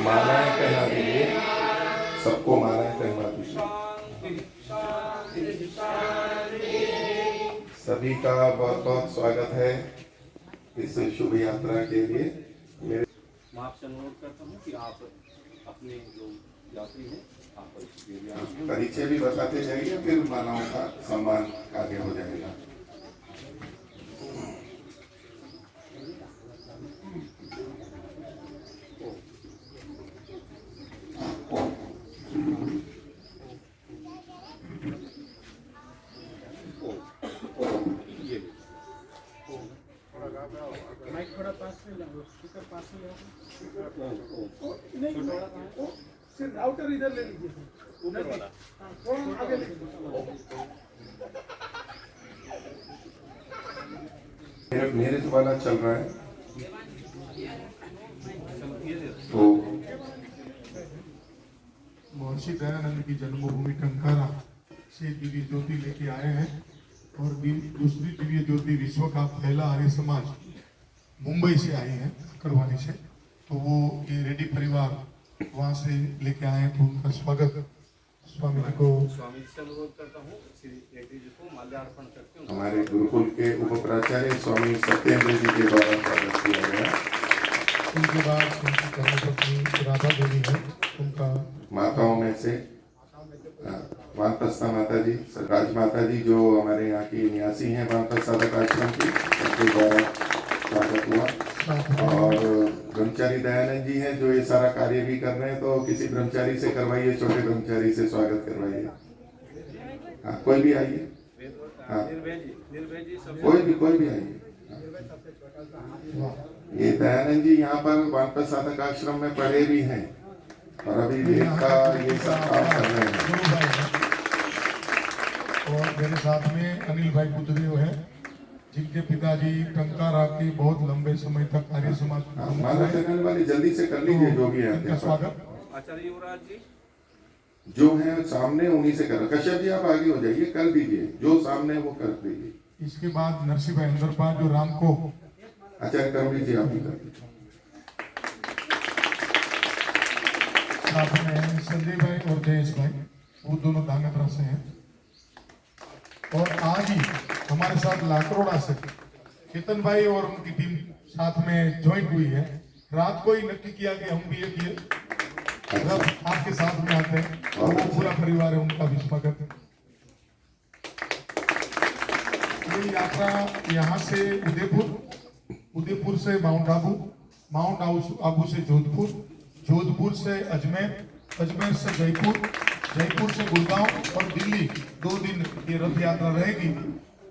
मालाएं पहना दीजिए, सबको मालाएं पहना दीजिए। सभी का बहुत बहुत स्वागत है इस शुभ यात्रा के लिए। मैं आपसे अनुरोध करता हूँ कि आप अपने जो यात्री हैं आप परिचय भी बताते जाइए, फिर मालाओं का सम्मान आगे हो जाएगा। माइक थोड़ा पास में लाओ, स्पीकर पास में लाओ। नहीं, सिर्फ राउटर इधर ले लीजिए, ऊपर वाला फोन आगे ले मेरे तो वाला चल रहा है तो महर्षि दयानंद की जन्मभूमि टंकारा से दिव्य ज्योति लेके आए हैं और दूसरी दिव्य ज्योति विश्व का पहला आर्य समाज मुंबई से आई है, करवानी से। तो वो ये रेड्डी परिवार वहाँ से लेके आए हैं, तो उनका स्वागत स्वामी जी को। स्वामी जी से अनुरोध करता हूँ श्री रेड्डी जी को माल्यार्पण करते हैं। हमारे गुरुकुल के उप प्राचार्य स्वामी सत्येंद्र जी के द्वारा स्वागत किया गया। उनके बाद उनकी धर्मपत्नी राधा देवी है, उनका माताओं में से वानप्रस्था माता जी, राजमाता जी जो हमारे यहाँ की निवासी हैं वानप्रस्था साधक आश्रम की, उनके द्वारा स्वागत हुआ। और ब्रह्मचारी दयानंद जी हैं जो ये सारा कार्य भी कर रहे हैं, तो किसी ब्रह्मचारी से करवाइए, छोटे ब्रह्मचारी से स्वागत करवाइए। हाँ, कोई भी आइए। हाँ, कोई भी आइए। ये दयानंद जी यहाँ पर वानप्रस्था साधक आश्रम में पढ़े भी हैं और अभी वेद का ये सब काम कर रहे हैं। और मेरे साथ में अनिल भाई कुतदेव हैं, जिनके पिताजी टंकारा के बहुत लंबे समय तक आर्य समाज माला चैनल वाले जल्दी से कर लीजिए जो भी है। इनका स्वागत। आचार्य युवराज जी जो है सामने उन्हीं से कर, कश्यप जी आप आगे हो जाइए, कर दीजिए जो सामने वो कर दीजिए। इसके बाद नरसिंह भाई अंदरपाल जो राम को आचार्य कर लीजिए, आप ही कर दीजिए। साथ में संजय भाई और जयेश भाई, वो दोनों धांगध्रा से हैं। और आज ही हमारे साथ लाकरोड़ा से केतन भाई और उनकी टीम साथ में ज्वाइंट हुई है। रात को ही नक्की किया कि हम भी ये आपके साथ में आते हैं, और वो पूरा परिवार है, उनका भी स्वागत है। ये यात्रा यहाँ से उदयपुर से माउंट आबू से जोधपुर से अजमेर से जयपुर से गुड़गांव और दिल्ली 2 दिन ये रथ यात्रा रहेगी।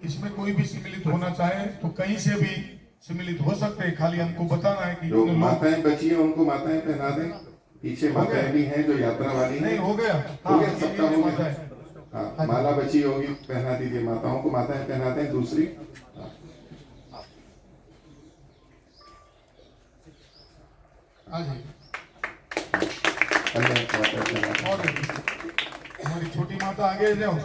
इसमें कोई भी सम्मिलित होना चाहे तो कहीं से भी सम्मिलित हो सकते हैं, खाली हमको बताना है कि जो माताएं बची हैं उनको माताएं पहना दें। पीछे माताएं भी हैं जो यात्रा वाली नहीं हो गया, हो गया, सबका हो गया। हाँ, माला बची होगी, पहना दीजिए माताओं को, माताएं पहना दें। दूसरी और हमारी छोटी माता आगे जाओ।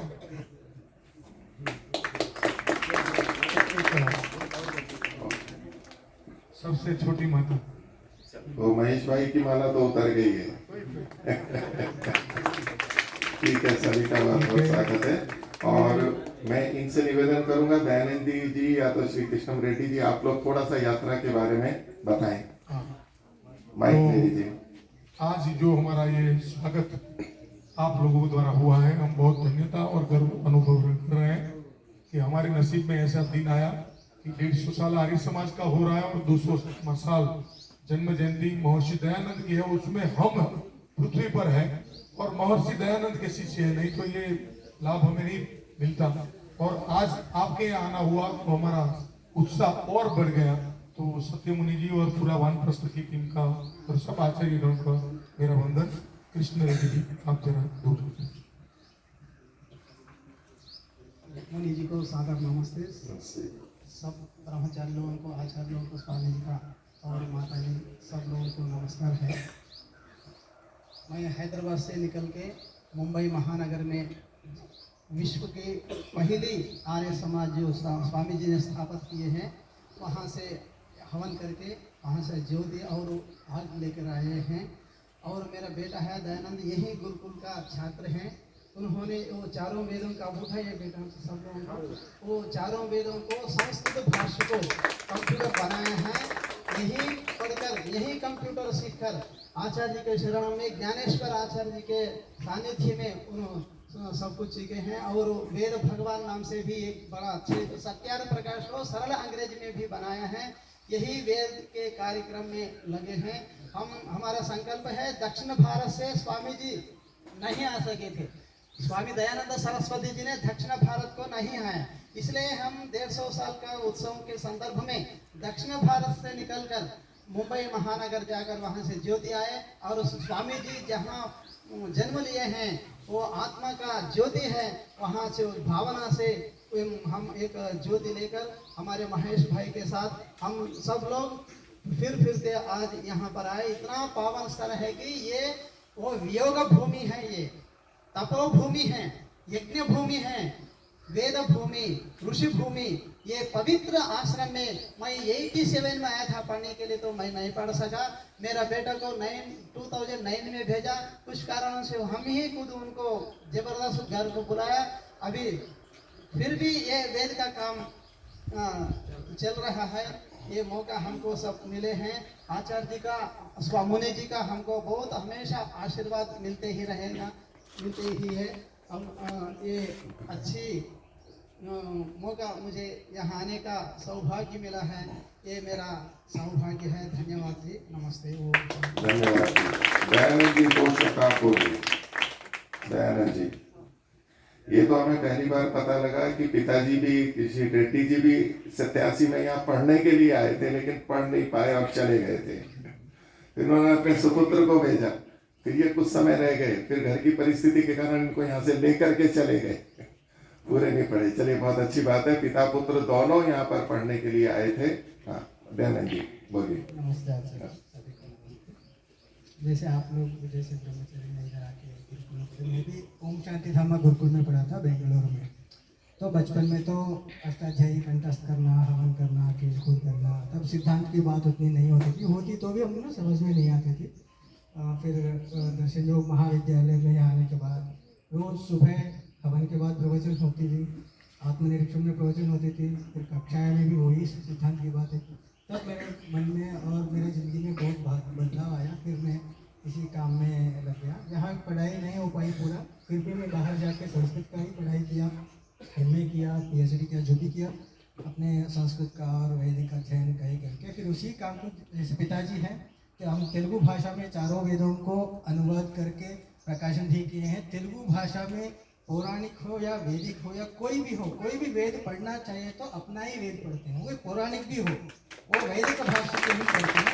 सबसे छोटी माता तो महेश भाई की माला तो उतर गई है। ठीक है, सभी का बहुत बहुत स्वागत है। और मैं इनसे निवेदन करूंगा, दयानंद जी या तो श्री कृष्ण रेड्डी जी, आप लोग थोड़ा सा यात्रा के बारे में बताएं। माइक ले लीजिए। आज जो हमारा ये स्वागत आप लोगों द्वारा हुआ है, हम बहुत धन्यता और गर्व अनुभव कर रहे हैं कि हमारे नसीब में ऐसा दिन आया कि 150 साल आर्य समाज का हो रहा है और 200 साल जन्म जयंती महर्षि दयानंद की है, उसमें हम पृथ्वी पर है और महर्षि दयानंद के शिष्य है, नहीं तो ये लाभ हमें नहीं मिलता। और आज आपके यहाँ आना हुआ तो हमारा उत्साह और बढ़ गया। तो सत्यमुनि जी और पूरा वानप्रस्थ की टीम का और सब आचार्यगण का मेरा वंदन। कृष्ण रेड्डी जी, आप जरा दूर। मुनि जी को सादर नमस्ते। सब ब्रह्मचारी लोगों को, आचार्य लोगों को, स्वामी जी का और माता जी सब लोगों को नमस्कार है। मैं हैदराबाद से निकल के मुंबई महानगर में विश्व की पहली आर्य समाज जो स्वामी जी ने स्थापित किए हैं, वहाँ से हवन करके वहाँ से ज्योति और आग लेकर आए हैं। और मेरा बेटा है दयानंद, यही गुरुकुल का छात्र हैं। उन्होंने वो चारों वेदों का उठाइए बेटा सब लोगों को, वो चारों वेदों को संस्कृत भाषा को कंप्यूटर बनाया है। यही पढ़कर यही कंप्यूटर सीखकर आचार्य जी के शरण में ज्ञानेश्वर आचार्य जी के सानिध्य में उन्होंने सब कुछ सीखे हैं। और वेद भगवान नाम से भी एक बड़ा अच्छे सत्यार्थ प्रकाश को सरल अंग्रेजी में भी बनाया है। यही वेद के कार्यक्रम में लगे हैं। हमारा संकल्प है, दक्षिण भारत से स्वामी जी नहीं आ सके थे, स्वामी दयानंद सरस्वती जी ने दक्षिण भारत को नहीं आया, इसलिए हम 150 साल का उत्सव के संदर्भ में दक्षिण भारत से निकलकर मुंबई महानगर जाकर वहां से ज्योति आए। और स्वामी जी जहां जन्म लिए हैं वो आत्मा का ज्योति है, वहां से उस भावना से हम एक ज्योति लेकर हमारे महेश भाई के साथ हम सब लोग फिरते आज यहाँ पर आए। इतना पावन स्थल है कि ये वो वियोग भूमि है, ये तपो भूमि है, यज्ञ भूमि है, वेद भूमि, ऋषि भूमि। ये पवित्र आश्रम में मैं 87 में आया था पढ़ने के लिए, तो मैं नहीं पढ़ सका। मेरा बेटा को 2009 में भेजा, कुछ कारणों से हम ही खुद उनको जबरदस्त घर को बुलाया। अभी फिर भी ये वेद का काम चल रहा है। ये मौका हमको सब मिले हैं। आचार्य जी का, स्वामुनि जी का हमको बहुत हमेशा आशीर्वाद मिलते ही रहेगा, मिलते ही है। हम ये अच्छी मौका मुझे यहाँ आने का सौभाग्य मिला है, ये मेरा सौभाग्य है। धन्यवाद जी, नमस्ते। धन्यवाद दयानंद जी, दयानंद जी, ये तो हमें पहली बार पता लगा कि पिताजी भी, ऋषि रेड्डी जी भी 87 में यहाँ पढ़ने के लिए आए थे, लेकिन पढ़ नहीं पाए और चले गए थे। फिर उन्होंने अपने सुपुत्र को भेजा, फिर ये कुछ समय रह गए, फिर घर की परिस्थिति के कारण इनको यहाँ से लेकर के चले गए, पूरे नहीं पढ़े। चलिए, बहुत अच्छी बात है, पिता पुत्र दोनों यहाँ पर पढ़ने के लिए आए थे। हाँ दयानंद जी बोलिए। नमस्ते आचार्य सभी को नमस्ते। जैसे आप लोग जैसे ब्रह्मचर्य में इधर आके गुरुकुल, मैं भी ओम शांति धामा गुरुकुल में पढ़ा था बेंगलुरु में। तो बचपन में तो अष्टाध्यायी कंठस्थ करना, हवन करना, खेलकूद करना, तब सिद्धांत की बात उतनी नहीं होती तो भी हम ना समझ में नहीं आती थी। फिर दर्शन योग महाविद्यालय में आने के बाद रोज़ सुबह हवन के बाद प्रवचन होती थी, आत्मनिरीक्षण में प्रवचन होती थी, फिर कक्षाएं में भी वही सिद्धांत की बात है। तब मेरे मन में और मेरे ज़िंदगी में बहुत बदलाव आया। फिर मैं इसी काम में लग गया। यहाँ पढ़ाई नहीं हो पाई पूरा, फिर भी मैं बाहर जाके संस्कृत का ही पढ़ाई किया, MA किया, PhD किया, जो भी किया अपने संस्कृत का और वैदिक का अध्ययन कहीं करके। फिर उसी काम को, जैसे पिताजी हैं कि हम तेलुगु भाषा में चारों वेदों को अनुवाद करके प्रकाशन भी किए हैं। तेलुगु भाषा में पौराणिक हो या वैदिक हो या कोई भी हो, कोई भी वेद पढ़ना चाहिए तो अपना ही वेद पढ़ते हैं, वो पौराणिक भी हो, वो वैदिक भाषा के भी पढ़ते हैं।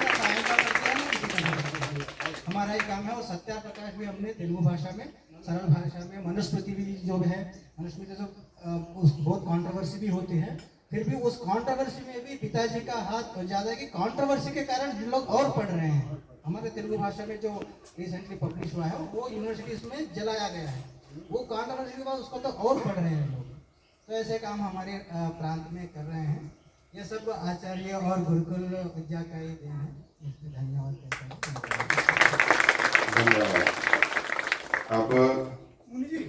हमारा ही काम है। और सत्या प्रकाश भी हमने तेलुगु भाषा में, सरल भाषा में, मनुस्मृति भी जो है, मनुस्मृति तो बहुत कंट्रोवर्सी भी होती है, फिर भी उस कंट्रोवर्सी में भी पिताजी का हाथ ज़्यादा है कि कंट्रोवर्सी के कारण लोग और पढ़ रहे हैं। हमारे तेलुगु भाषा में जो रिसेंटली पब्लिश हुआ है वो यूनिवर्सिटीज़ में जलाया गया है, वो कंट्रोवर्सी के बाद उसको तो और पढ़ रहे हैं लोग। तो ऐसे काम हमारे प्रांत में कर रहे हैं। ये सब आचार्य और गुरुकुल विद्या का ही देन है, इसलिए धन्यवाद कहते हैं। धन्यवाद। अब मुनि जी,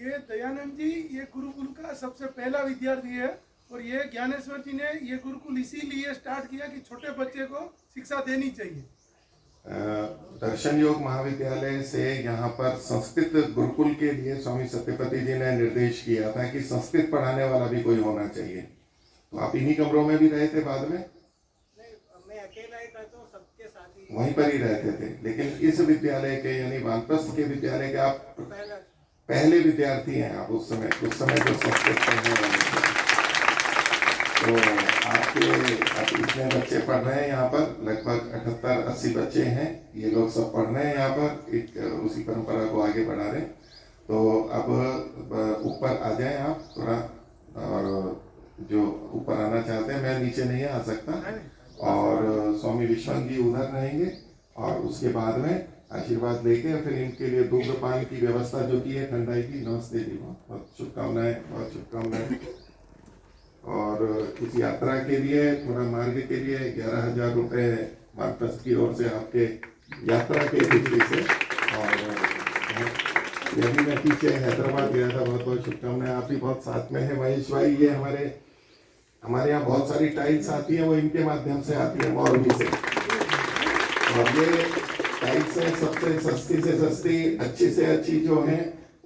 ये दयानंद जी ये गुरुकुल का सबसे पहला विद्यार्थी है, और ये ज्ञानेश्वर जी ने ये गुरुकुल इसीलिए स्टार्ट किया कि छोटे बच्चे को शिक्षा देनी चाहिए। दर्शन योग महाविद्यालय से यहाँ पर संस्कृत गुरुकुल के लिए स्वामी सत्यपति जी ने निर्देश किया था कि संस्कृत पढ़ाने वाला भी कोई होना चाहिए। तो आप इन्हीं कमरों में भी रहे थे बाद में? मैं अकेला ही था, तो सबके साथ ही वहीं पर ही रहते थे। लेकिन इस विद्यालय के यानी वानप्रस्थ के विद्यालय के आप पहले विद्यार्थी हैं। आप उस समय जो संस्कृत पढ़ने वाले थे, तो आपके अब इतने बच्चे पढ़ रहे हैं यहाँ पर, लगभग 78-80 बच्चे हैं। ये लोग सब पढ़ रहे हैं यहाँ पर, एक उसी परंपरा को आगे बढ़ा रहे हैं। तो अब ऊपर आ जाएं आप थोड़ा, और जो ऊपर आना चाहते हैं, मैं नीचे नहीं आ सकता, और स्वामी विश्वनाथ जी उधर रहेंगे, और उसके बाद में आशीर्वाद लेके फिर इनके लिए धूम्रपान की व्यवस्था जो की है ठंडाई की। नमस्ते जी, बहुत बहुत शुभकामनाएं, बहुत शुभकामनाएं। और इस यात्रा के लिए थोड़ा मार्ग के लिए 11,000 रुपये मार्कस की ओर से आपके यात्रा के हिस्से से। और यही मैं पीछे हैदराबाद गया था, बहुत बहुत शुभकामनाएं। आप भी बहुत साथ में है महेश भाई। ये हमारे यहाँ बहुत सारी टाइल्स आती है, वो इनके माध्यम से आती है मौरवी से। और ये टाइल्स है सबसे सस्ती से सस्ती, अच्छी से अच्छी जो है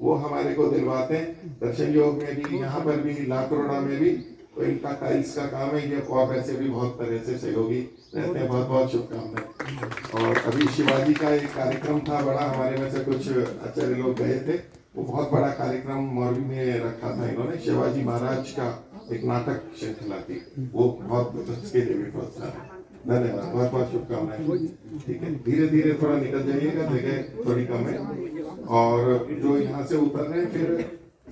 वो हमारे को दिलवाते हैं। दर्शन योग में भी, यहाँ पर भी, लाकरोड़ा में भी, तो इनका टाइल्स का काम है ये। और वैसे भी बहुत तरह से सहयोगी रहते हैं। बहुत बहुत शुभकामनाएं। और अभी शिवाजी का एक कार्यक्रम था बड़ा, हमारे में से कुछ आचार्य लोग गए थे। वो बहुत बड़ा कार्यक्रम मौरवी में रखा था इन्होंने। शिवाजी महाराज का एक नाटक श्रृंखला थी, वो बहुत उसके लिए भी प्रोत्साहन। धन्यवाद, बहुत बहुत शुभकामनाएं। ठीक है, धीरे धीरे थोड़ा निकल जाइएगा, जगह थोड़ी कम है। और जो यहाँ से उतर रहे हैं फिर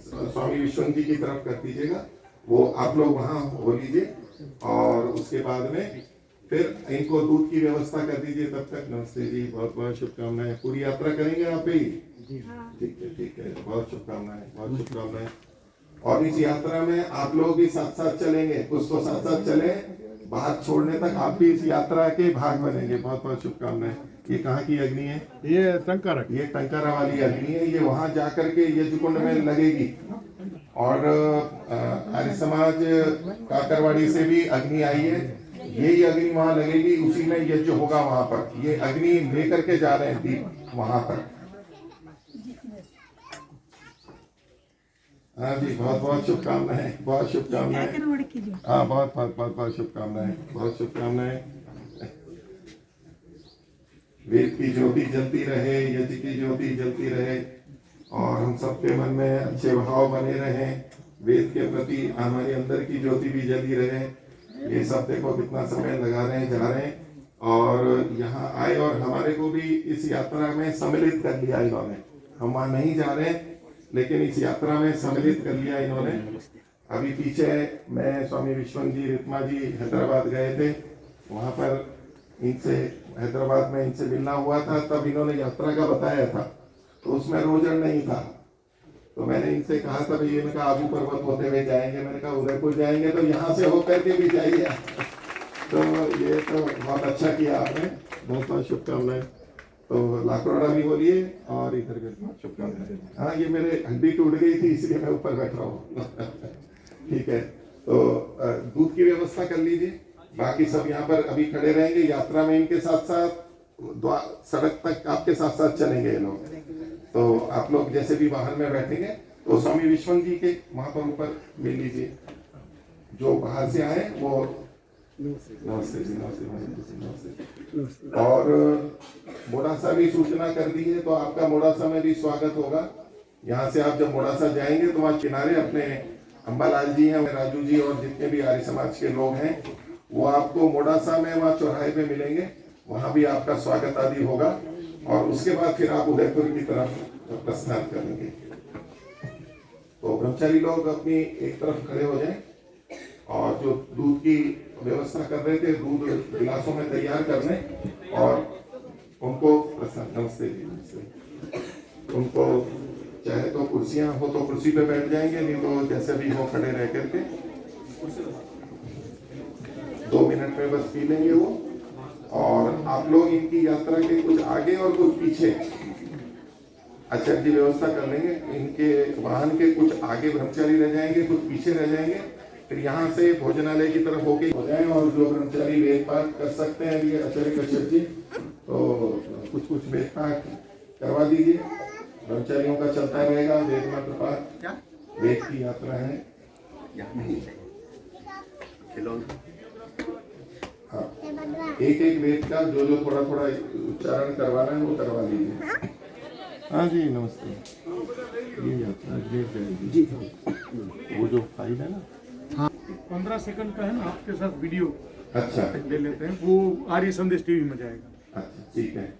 स्वामी विश्वनाथ जी की तरफ कर दीजिएगा, वो आप लोग वहाँ हो लीजिए। और उसके बाद में फिर इनको दूध की व्यवस्था कर दीजिए तब तक। नमस्ते जी, बहुत बहुत शुभकामनाएं। पूरी यात्रा करेंगे आप ही? ठीक है, बहुत शुभकामनाएं, बहुत शुभकामनाएं। और इस यात्रा में आप लोग भी साथ साथ चलेंगे, कुछ तो साथ साथ चले, बाहर छोड़ने तक आप भी इस यात्रा के भाग बनेंगे। बहुत बहुत शुभकामनाएं। ये कहाँ की अग्नि है? ये टंकारा, ये टंकारा वाली अग्नि है। ये वहां जाकर के यज्ञकुंड में लगेगी। और आर्य समाज काकरवाड़ी से भी अग्नि आई है, यही अग्नि वहां लगेगी, उसी में यज्ञ होगा वहां पर। ये अग्नि लेकर के जा रहे हैं दीप वहां पर। हाँ जी, बहुत बहुत शुभकामनाएं, बहुत शुभकामनाएं। हाँ, बहुत बहुत बहुत बहुत शुभकामनाएं, बहुत शुभकामनाएं। वेद की ज्योति जलती रहे, यज्ञ की ज्योति जलती रहे, और हम सबके मन में अच्छे भाव बने रहे। वेद के प्रति हमारे अंदर की ज्योति भी जली रहे। ये सब देखो कितना समय लगा रहे हैं, जा रहे हैं, और यहाँ आए और हमारे को भी इस यात्रा में सम्मिलित कर लिया इन्होंने। हम वहाँ नहीं जा रहे, लेकिन इस यात्रा में सम्मिलित कर लिया इन्होंने। अभी पीछे मैं, स्वामी विश्वनाथ जी, रितमा जी हैदराबाद गए थे, वहाँ पर इनसे हैदराबाद में इनसे मिलना हुआ था। तब इन्होंने यात्रा का बताया था, तो उसमें रोजन नहीं था। तो मैंने इनसे कहा था भाई, ये कहा आबू पर्वत होते हुए जाएंगे। मैंने कहा उदयपुर जाएंगे तो यहाँ से होकर के भी जाइए। तो ये तो बहुत अच्छा किया आपने, बहुत बहुत शुभकामनाएं। तो लाकरोड़ा भी बोलिए और इधर भी शुभकामनाएं। हाँ, ये मेरे हड्डी टूट गई थी इसलिए मैं ऊपर बैठ रहा हूँ। ठीक है, तो दूध की व्यवस्था कर लीजिए। बाकी सब यहाँ पर अभी खड़े रहेंगे। यात्रा में इनके साथ साथ सड़क तक आपके साथ साथ चलेंगे ये लोग। तो आप लोग जैसे भी वाहन में बैठेंगे तो स्वामी विश्वनाथ जी के वहां पर ऊपर मिल लीजिए। जो बाहर से आए वो नमस्ते जी, नमस्ते। और मोड़ासा भी सूचना कर दी है, तो आपका मोड़ासा में भी स्वागत होगा। यहाँ से आप जब मोड़ासा जाएंगे तो वहाँ किनारे अपने अम्बालाल जी हैं, राजू जी और जितने भी आर्य समाज के लोग हैं वो आपको मोड़ासा में वहाँ चौराहे पे मिलेंगे। वहाँ भी आपका स्वागत आदि होगा। और उसके बाद फिर आप उदयपुर की तरफ प्रस्थान करेंगे। तो ब्रह्मचारी लोग अपनी एक तरफ खड़े हो जाएं, और जो दूध की व्यवस्था कर रहे थे, दूध गिलासों में तैयार करने, और उनको प्रस्थान। नमस्ते जी, नमस्ते। उनको चाहे तो कुर्सियां हो तो कुर्सी पे बैठ जाएंगे, नहीं तो जैसे भी हो खड़े रह करके 2 मिनट में बस पी लेंगे वो। और आप लोग इनकी यात्रा के कुछ आगे और कुछ पीछे आचार्य जी व्यवस्था कर लेंगे। इनके वाहन के कुछ आगे ब्रह्मचारी रह जाएंगे, कुछ पीछे रह जाएंगे। फिर यहाँ से भोजनालय की तरफ होके हो जाए, और जो ब्रह्मचारी वेद पाठ कर सकते हैं ये आचार्य कश्यप जी, तो कुछ वेद पाठ करवा दीजिए। ब्रह्मचारियों का चलता रहेगा वेद मंत्र पाठ। वेद की यात्रा है। हाँ, एक एक वेद का जो जो थोड़ा थोड़ा उच्चारण करवाना है वो करवा लीजिए। हाँ जी, नमस्ते। ये यात्रा जी, वो जो फाइल है ना, 15 सेकंड का है ना, आपके साथ वीडियो अच्छा ले लेते हैं, वो आर्य संदेश टीवी में जाएगा। अच्छा, ठीक है।